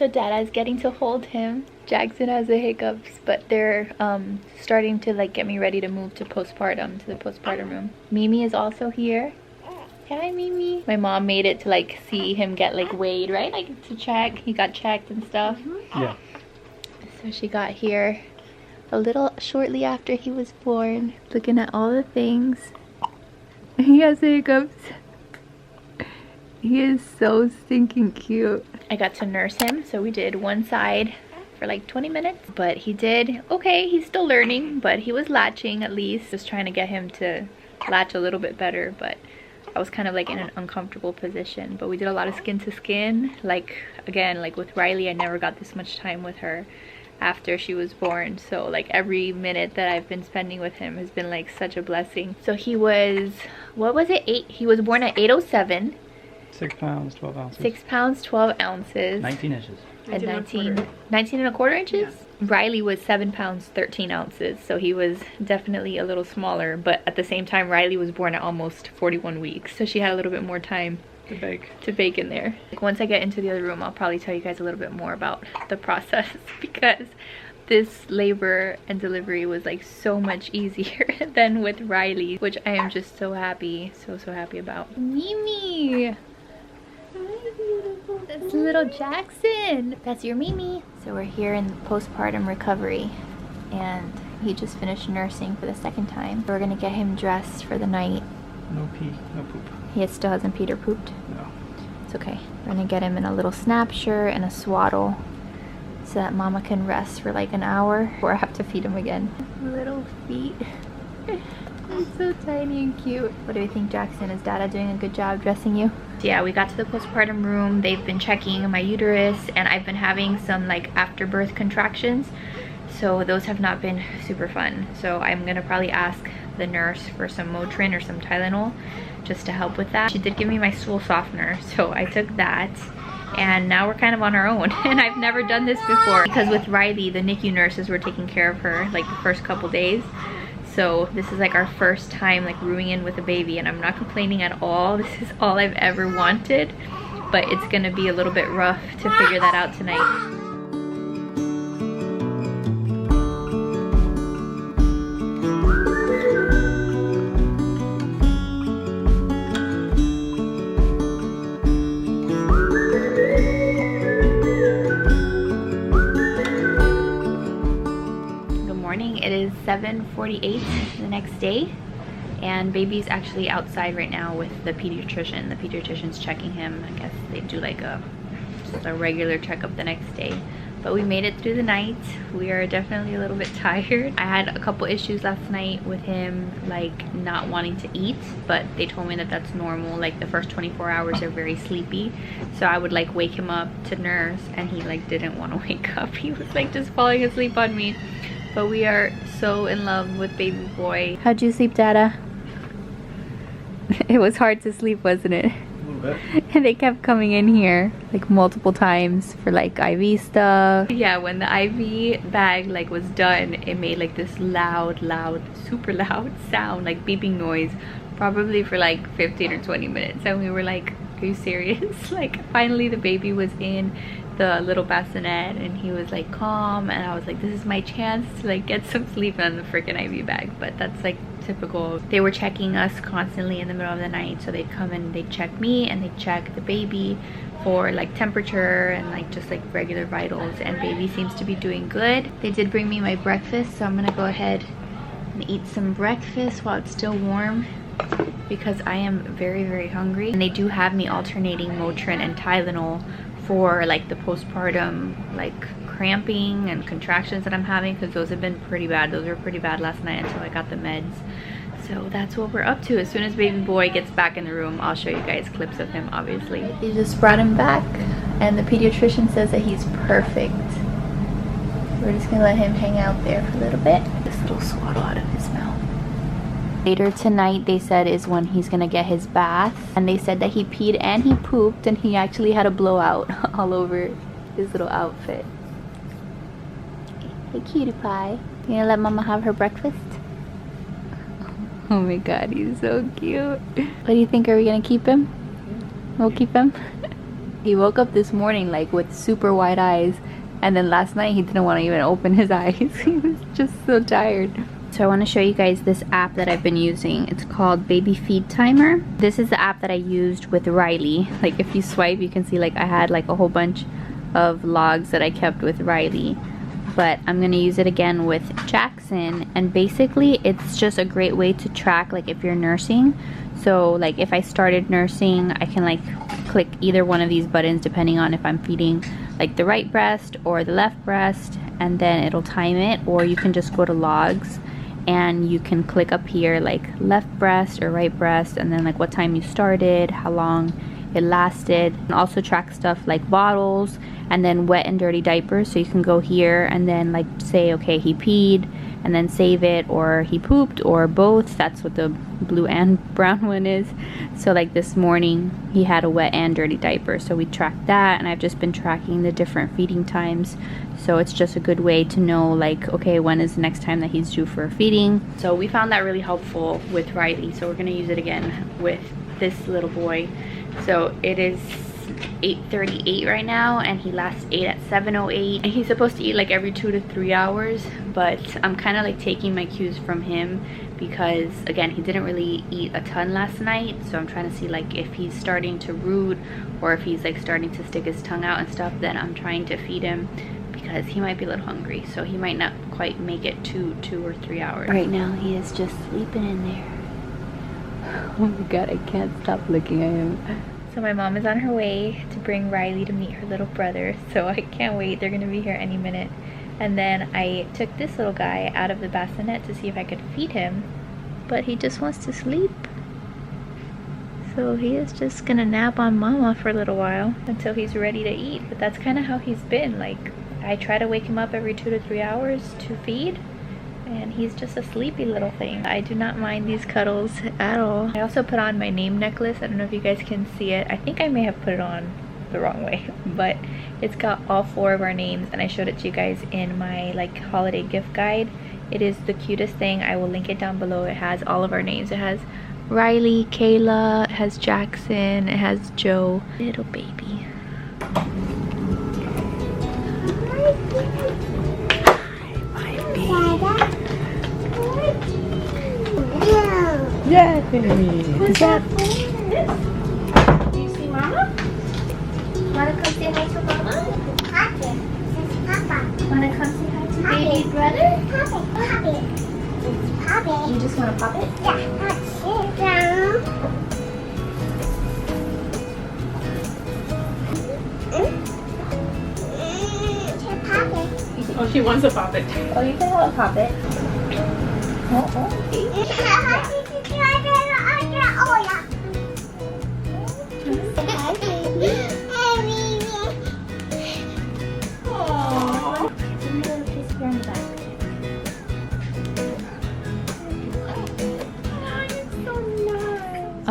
So Dada's getting to hold him. Jackson has the hiccups, but they're starting to like get me ready to move to postpartum, to the postpartum room. Mimi is also here. Hi, Mimi. My mom made it to like see him get like weighed, right? Like to check. He got checked and stuff. Yeah. So she got here a little shortly after he was born, looking at all the things. He has hiccups. He is so stinking cute. I got to nurse him, so we did one side for like 20 minutes, but he did okay. He's still learning, but he was latching at least. Just trying to get him to latch a little bit better, but I was kind of like in an uncomfortable position. But we did a lot of skin to skin. Like again, like with Riley, I never got this much time with her after she was born, so like every minute that I've been spending with him has been like such a blessing. So he was, what was it, he was born at 807. 6 pounds 12 ounces. 6 pounds 12 ounces. 19 inches. And 19 and a quarter inches. Yeah. Riley was 7 pounds 13 ounces, so he was definitely a little smaller, but at the same time Riley was born at almost 41 weeks, so she had a little bit more time to bake in there. Like, once I get into the other room, I'll probably tell you guys a little bit more about the process, because this labor and delivery was like so much easier than with Riley, which I am just so happy, so happy about. Mimi! Hi, beautiful. That's little Jackson. That's your Mimi. So we're here in postpartum recovery, and he just finished nursing for the second time. We're gonna get him dressed for the night. No pee, no poop. He still hasn't peed or pooped? No. It's okay. We're gonna get him in a little snap shirt and a swaddle so that Mama can rest for like an hour before I have to feed him again. Little feet. They're so tiny and cute. What do you think, Jackson? Is Dada doing a good job dressing you? Yeah, we got to the postpartum room. They've been checking my uterus, and I've been having some like after birth contractions. So those have not been super fun. So I'm gonna probably ask the nurse for some Motrin or some Tylenol just to help with that. She did give me my stool softener, so I took that, and now we're kind of on our own. And I've never done this before, because with Riley, the NICU nurses were taking care of her like the first couple days. So this is like our first time like rooming in with a baby, and I'm not complaining at all. This is all I've ever wanted, but it's gonna be a little bit rough to figure that out tonight. It is 7:48 the next day, and baby's actually outside right now with the pediatrician. The pediatrician's checking him. I guess they do like just a regular checkup the next day. But we made it through the night. We are definitely a little bit tired. I had a couple issues last night with him like not wanting to eat, but they told me that that's normal. Like the first 24 hours are very sleepy, so I would like wake him up to nurse, and he like didn't want to wake up. He was like just falling asleep on me. But we are so in love with baby boy. How'd you sleep, Dada? It was hard to sleep, wasn't it? A little bit. And they kept coming in here like multiple times for like IV stuff. Yeah, when the IV bag like was done, it made like this loud, super loud sound, like beeping noise, probably for like 15 or 20 minutes. And we were like, are you serious? Like finally the baby was in the little bassinet, and he was like calm, and I was like, this is my chance to like get some sleep on the freaking IV bag. But that's like typical. They were checking us constantly in the middle of the night, so they'd come and they'd check me and they'd check the baby for like temperature and like just like regular vitals, and baby seems to be doing good. They did bring me my breakfast, so I'm gonna go ahead and eat some breakfast while it's still warm, because I am very hungry. And they do have me alternating Motrin and Tylenol for like the postpartum like cramping and contractions that I'm having, because those have been pretty bad. Those were pretty bad last night until I got the meds. So that's what we're up to. As soon as baby boy gets back in the room, I'll show you guys clips of him, obviously. They just brought him back, and the pediatrician says that he's perfect. We're just gonna let him hang out there for a little bit. This little swaddle out of his mouth. Later tonight, they said, is when he's gonna get his bath, and they said that he peed and he pooped, and he actually had a blowout all over his little outfit. Hey, cutie pie, you gonna let Mama have her breakfast? Oh my god, he's so cute. What do you think? Are we gonna keep him? We'll keep him. He woke up this morning like with super wide eyes, and then last night he didn't want to even open his eyes. He was just so tired. So I want to show you guys this app that I've been using. It's called Baby Feed Timer. This is the app that I used with Riley. Like if you swipe, you can see like I had like a whole bunch of logs that I kept with Riley. But I'm going to use it again with Jackson, and basically it's just a great way to track like if you're nursing. So like if I started nursing, I can like click either one of these buttons depending on if I'm feeding like the right breast or the left breast, and then it'll time it. Or you can just go to logs and you can click up here like left breast or right breast, and then like what time you started, how long it lasted, and also track stuff like bottles and then wet and dirty diapers. So you can go here and then like say, okay, he peed, and then save it, or he pooped, or both. That's what the blue and brown one is. So like this morning he had a wet and dirty diaper, so we tracked that, and I've just been tracking the different feeding times. So it's just a good way to know like, okay, when is the next time that he's due for feeding. So we found that really helpful with Riley, so we're gonna use it again with this little boy. So it is 8:38 right now, and he last ate at 7:08. He's supposed to eat like every 2 to 3 hours, but I'm kind of like taking my cues from him, because again, he didn't really eat a ton last night. So I'm trying to see like if he's starting to root, or if he's like starting to stick his tongue out and stuff. Then I'm trying to feed him, because he might be a little hungry, so he might not quite make it to 2 or 3 hours. Right now he is just sleeping in there. Oh my god, I can't stop looking at him. So my mom is on her way to bring Riley to meet her little brother, so I can't wait. They're gonna be here any minute. And then I took this little guy out of the bassinet to see if I could feed him, but he just wants to sleep. So he is just gonna nap on mama for a little while until he's ready to eat. But that's kind of how he's been. Like, I try to wake him up every 2 to 3 hours to feed, and he's just a sleepy little thing. I do not mind these cuddles at all. I also put on my name necklace. I don't know if you guys can see it. I think I may have put it on the wrong way, but it's got all 4 of our names, and I showed it to you guys in my like holiday gift guide. It is the cutest thing. I will link it down below. It has all of our names. It has Riley, Kayla, it has Jackson, it has Joe. Little baby. Yay! Who's that? Do you see mama? Wanna come say hi to mama? Papa. Papa. Wanna come say hi to baby brother? Papa. Papa. You just wanna pop it? Yeah. Sit down. Oh, she wants to pop it. Oh, you can have a pop it. Oh,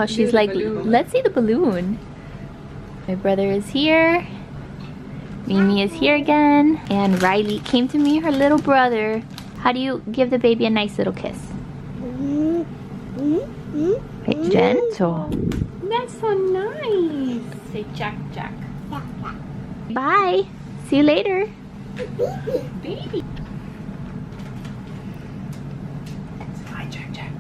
oh, she's like, let's see the balloon. My brother is here. Mimi is here again. And Riley came to meet her little brother. How do you give the baby a nice little kiss? Right, gentle. That's so nice. Say Jack, Jack. Bye. See you later. Baby. Hi, Jack, Jack.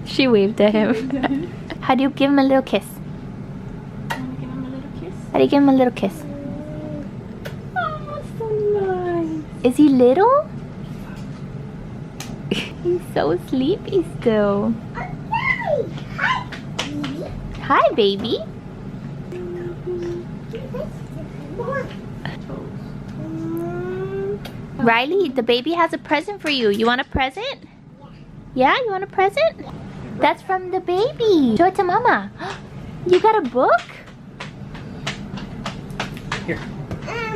She waved at him. How do you give him a little kiss? Give him a little kiss. How do you give him a little kiss? Oh, so nice. Is he little? He's so sleepy still. Hi, baby. Riley, the baby has a present for you. You want a present? Yeah, you want a present? That's from the baby. Show it to mama. You got a book? Here.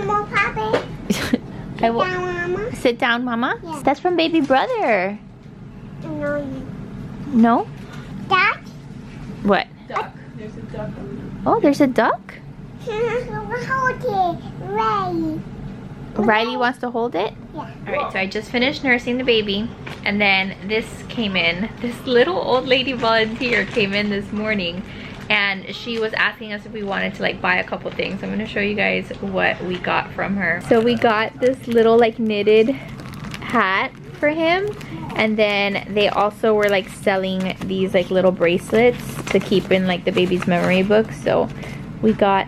More Papa. I will Down, Mama. sit down, mama. Yeah. That's from baby brother. No. No? That. What? Duck. There's a duck. Oh, there's a duck? Hold it. Ray. Riley wants to hold it? Yeah. Alright, so I just finished nursing the baby, and then this came in. This little old lady volunteer came in this morning, and she was asking us if we wanted to like buy a couple things. I'm gonna show you guys what we got from her. So we got this little like knitted hat for him, and then they also were like selling these like little bracelets to keep in like the baby's memory book. So we got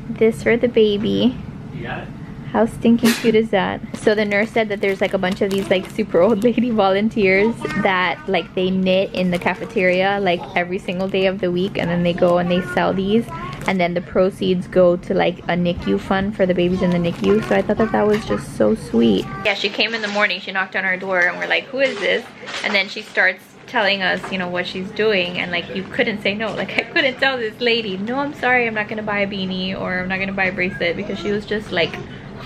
this for the baby. You got it? How stinking cute is that? So the nurse said that there's like a bunch of these like super old lady volunteers that like they knit in the cafeteria like every single day of the week, and then they go and they sell these, and then the proceeds go to like a NICU fund for the babies in the NICU. So I thought that that was just so sweet. Yeah, she came in the morning, she knocked on our door and we're like, who is this? And then she starts telling us, you know, what she's doing, and like you couldn't say no. Like I couldn't tell this lady, no, I'm sorry, I'm not gonna buy a beanie or I'm not gonna buy a bracelet, because she was just like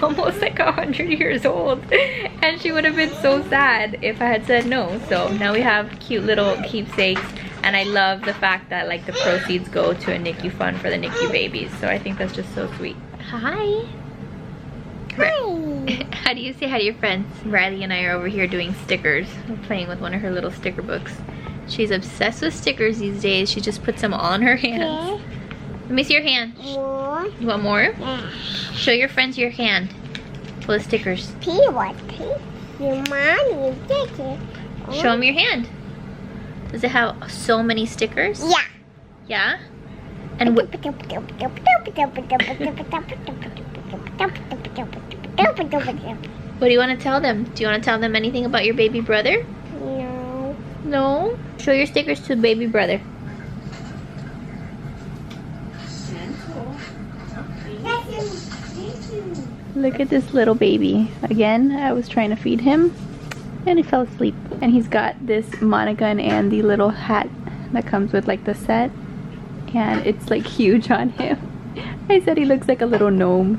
almost like 100 years old, and she would have been so sad if I had said no. So now we have cute little keepsakes, and I love the fact that like the proceeds go to a NICU fund for the NICU babies. So I think that's just so sweet. Hi. Hi. How do you say hi to your friends? Riley and I are over here doing stickers. We're playing with one of her little sticker books. She's obsessed with stickers these days. She just puts them all in her hands. Let me see your hand. More. You want more? Yeah. Show your friends your hand full of stickers. What? Your mommy did it. Show them your hand. Does it have so many stickers? Yeah. Yeah? And what What do you want to tell them? Do you want to tell them anything about your baby brother? No. No? Show your stickers to baby brother. Look at this little baby. Again, I was trying to feed him and he fell asleep. And he's got this Monica and Andy little hat that comes with like the set, and it's like huge on him. I said he looks like a little gnome.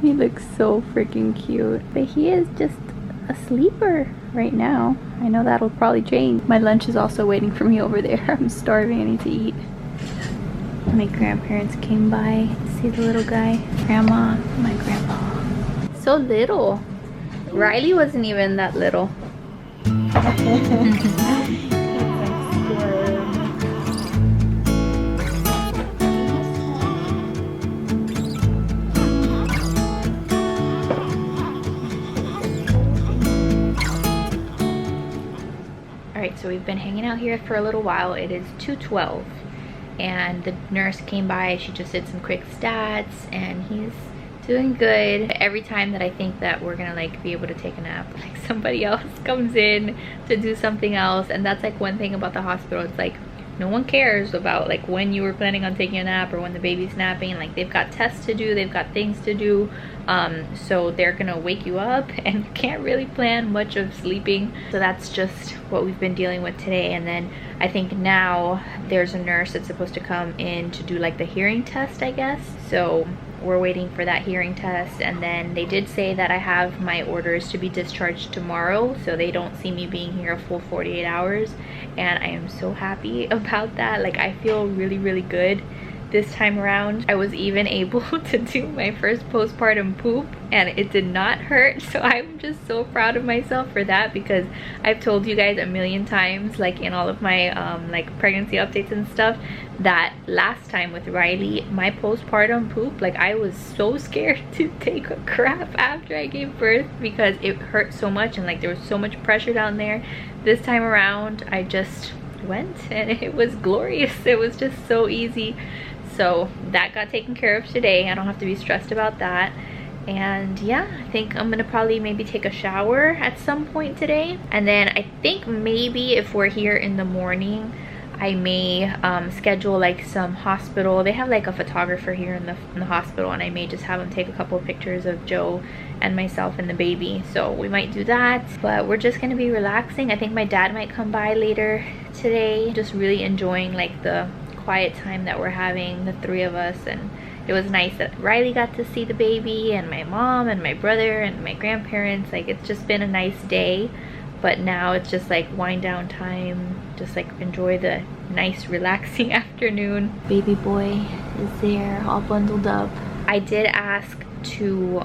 He looks so freaking cute. But he is just a sleeper right now. I know that'll probably change. My lunch is also waiting for me over there. I'm starving, I need to eat. My grandparents came by to see the little guy. Grandma, my grandpa. So little. Riley wasn't even that little. Alright, so we've been hanging out here for a little while. It is 2:12. And the nurse came by. She just did some quick stats, and he's doing good. Every time that I think that we're gonna like be able to take a nap, like somebody else comes in to do something else. And that's like one thing about the hospital. It's like no one cares about like when you were planning on taking a nap or when the baby's napping. Like they've got tests to do, they've got things to do, so they're gonna wake you up, and you can't really plan much of sleeping. So that's just what we've been dealing with today. And then I think now there's a nurse that's supposed to come in to do like the hearing test, I guess. So we're waiting for that hearing test, and then they did say that I have my orders to be discharged tomorrow, so they don't see me being here a full 48 hours, and I am so happy about that. Like I feel really, really good this time around. I was even able to do my first postpartum poop, and it did not hurt. So I'm just so proud of myself for that, because I've told you guys a million times, like in all of my like pregnancy updates and stuff, that last time with Riley, my postpartum poop, like I was so scared to take a crap after I gave birth because it hurt so much, and like there was so much pressure down there. This time around I just went, and it was glorious. It was just so easy. So that got taken care of today. I don't have to be stressed about that. And yeah, I think I'm gonna probably maybe take a shower at some point today. And then I think maybe if we're here in the morning, I may schedule like some hospital. They have like a photographer here in the hospital, and I may just have them take a couple of pictures of Joe and myself and the baby. So we might do that, but we're just gonna be relaxing. I think my dad might come by later today. Just really enjoying like the quiet time that we're having, the three of us. And it was nice that Riley got to see the baby, and my mom and my brother and my grandparents. Like it's just been a nice day, but now it's just like wind down time, just like enjoy the nice relaxing afternoon. Baby boy is there all bundled up. I did ask to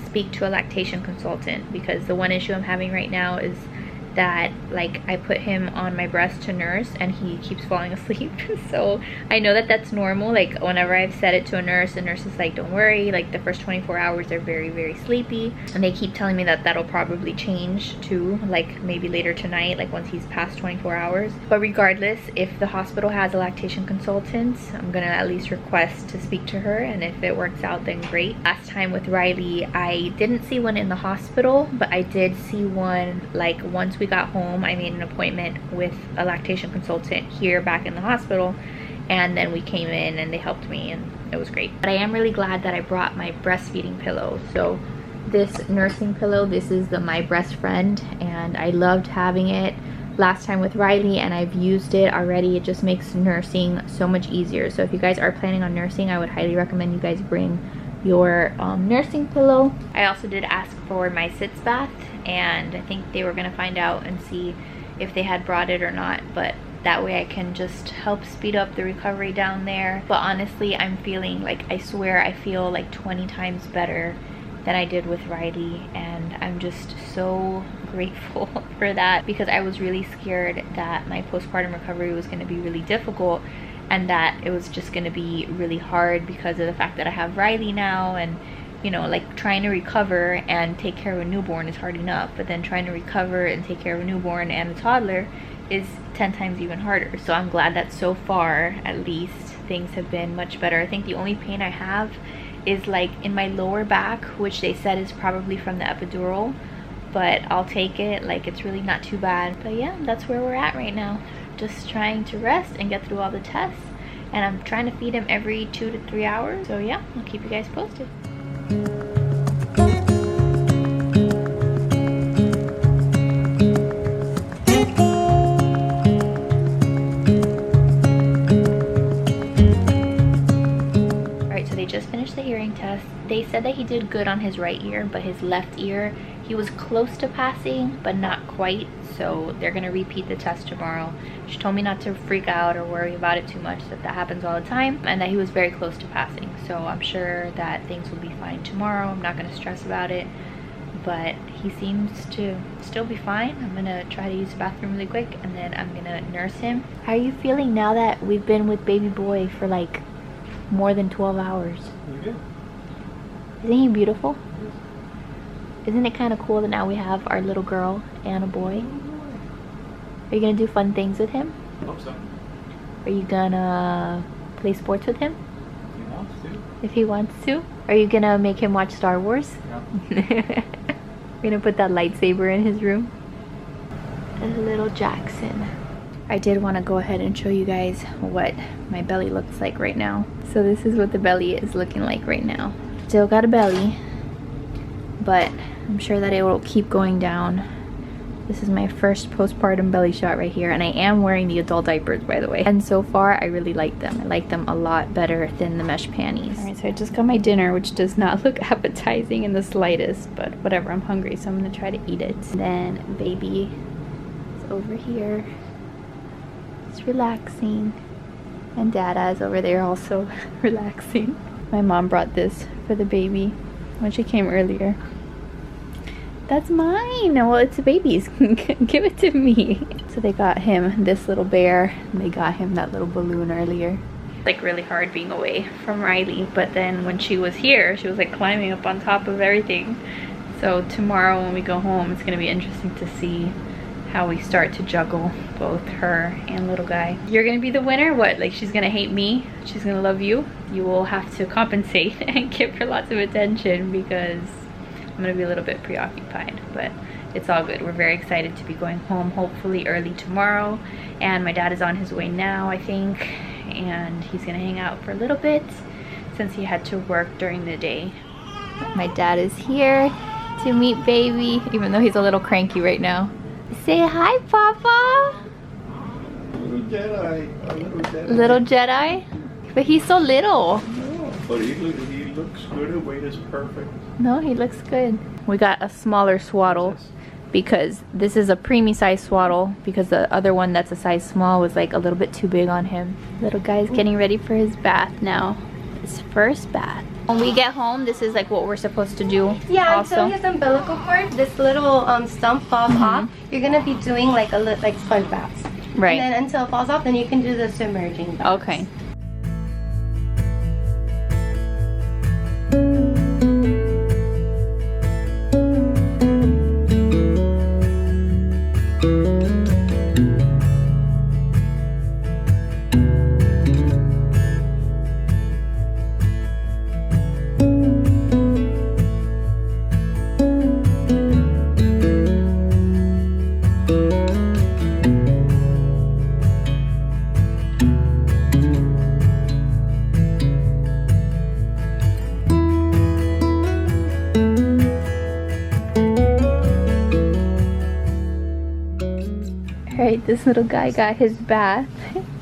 speak to a lactation consultant, because the one issue I'm having right now is that like I put him on my breast to nurse and he keeps falling asleep. So I know that that's normal. Like whenever I've said it to a nurse, the nurse is like, don't worry, like the first 24 hours they're very, very sleepy. And they keep telling me that that'll probably change too, like maybe later tonight, like once he's past 24 hours. But regardless, if the hospital has a lactation consultant, I'm gonna at least request to speak to her, and if it works out then great. Last time with Riley, I didn't see one in the hospital, but I did see one like once we got home. I made an appointment with a lactation consultant here back in the hospital, and then we came in and they helped me and it was great. But I am really glad that I brought my breastfeeding pillow. So this nursing pillow, this is the My Breast Friend, and I loved having it last time with Riley and I've used it already. It just makes nursing so much easier. So if you guys are planning on nursing, I would highly recommend you guys bring your nursing pillow. I also did ask for my sitz bath, and I think they were gonna find out and see if they had brought it or not, but that way I can just help speed up the recovery down there. But honestly, I'm feeling like, I swear I feel like 20 times better than I did with Riley, and I'm just so grateful for that, because I was really scared that my postpartum recovery was going to be really difficult and that it was just going to be really hard because of the fact that I have Riley now. And you know, like trying to recover and take care of a newborn is hard enough, but then trying to recover and take care of a newborn and a toddler is 10 times even harder. So I'm glad that so far at least things have been much better. I think the only pain I have is like in my lower back, which they said is probably from the epidural, but I'll take it. Like it's really not too bad. But yeah, that's where we're at right now, just trying to rest and get through all the tests, and I'm trying to feed him every 2 to 3 hours. So yeah, I'll keep you guys posted. Just finished the hearing test. They said that he did good on his right ear, but his left ear, he was close to passing but not quite. So they're gonna repeat the test tomorrow. She told me not to freak out or worry about it too much, that happens all the time, and that he was very close to passing. So I'm sure that things will be fine tomorrow. I'm not gonna stress about it, but he seems to still be fine. I'm gonna try to use the bathroom really quick and then I'm gonna nurse him. How are you feeling now that we've been with baby boy for like more than 12 hours? Yeah. Isn't he beautiful? Isn't it kind of cool that now we have our little girl and a boy? Are you gonna do fun things with him? I hope so. Are you gonna play sports with him? He wants to. If he wants to? Are you gonna make him watch Star Wars? Yeah. We're gonna put that lightsaber in his room. And little Jackson. I did want to go ahead and show you guys what my belly looks like right now. So this is what the belly is looking like right now. Still got a belly, but I'm sure that it will keep going down. This is my first postpartum belly shot right here, and I am wearing the adult diapers, by the way. And so far, I really like them. I like them a lot better than the mesh panties. All right, so I just got my dinner, which does not look appetizing in the slightest, but whatever, I'm hungry, so I'm gonna try to eat it. And then baby is over here. It's relaxing, and Dada is over there also relaxing. My mom brought this for the baby when she came earlier. That's mine. Well, it's a baby's. Give it to me. So they got him this little bear, and they got him that little balloon earlier. Like really hard being away from Riley, but then when she was here, she was like climbing up on top of everything. So tomorrow when we go home, it's gonna be interesting to see how we start to juggle both her and little guy. You're gonna be the winner? What, like she's gonna hate me? She's gonna love you? You will have to compensate and give her lots of attention, because I'm gonna be a little bit preoccupied, but it's all good. We're very excited to be going home, hopefully early tomorrow. And my dad is on his way now, I think, and he's gonna hang out for a little bit since he had to work during the day. My dad is here to meet baby, even though he's a little cranky right now. Say hi, Papa. Little Jedi. A little Jedi. Little Jedi? But he's so little. No, but he looks good. The weight is perfect. No, he looks good. We got a smaller swaddle because this is a preemie size swaddle, because the other one that's a size small was like a little bit too big on him. Little guy's getting ready for his bath now. his first bath. When we get home, this is like what we're supposed to do. Yeah, also. until his umbilical cord, this little stump falls off, you're gonna be doing like like sponge baths. Right. And then until it falls off, then you can do the submerging baths. Okay. Alright, this little guy got his bath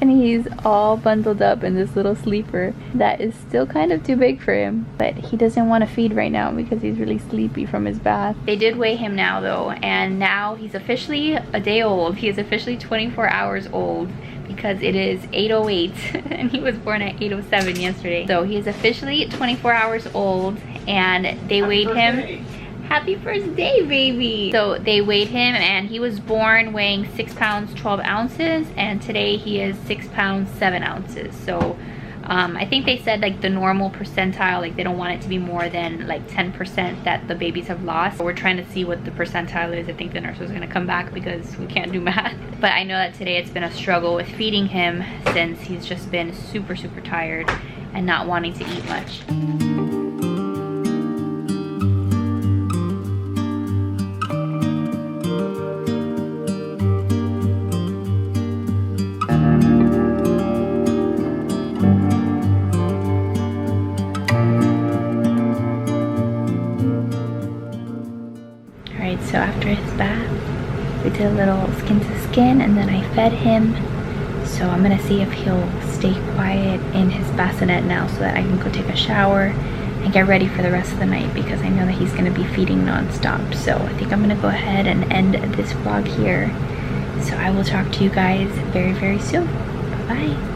and he's all bundled up in this little sleeper that is still kind of too big for him, but he doesn't want to feed right now because he's really sleepy from his bath. They did weigh him now though, and now he's officially a day old. He is officially 24 hours old because it is 8:08 and he was born at 8:07 yesterday. So he is officially 24 hours old, and they weighed him. Happy first day, baby. So they weighed him and he was born weighing 6 pounds 12 ounces, and today he is 6 pounds 7 ounces. So I think they said like the normal percentile, like they don't want it to be more than like 10% that the babies have lost. So we're trying to see what the percentile is. I think the nurse was gonna come back because we can't do math. But I know that today it's been a struggle with feeding him since he's just been super tired and not wanting to eat much. So after his bath, we did a little skin to skin and then I fed him. So I'm gonna see if he'll stay quiet in his bassinet now so that I can go take a shower and get ready for the rest of the night, because I know that he's gonna be feeding non-stop. So I think I'm gonna go ahead and end this vlog here. So I will talk to you guys very soon. Bye-bye.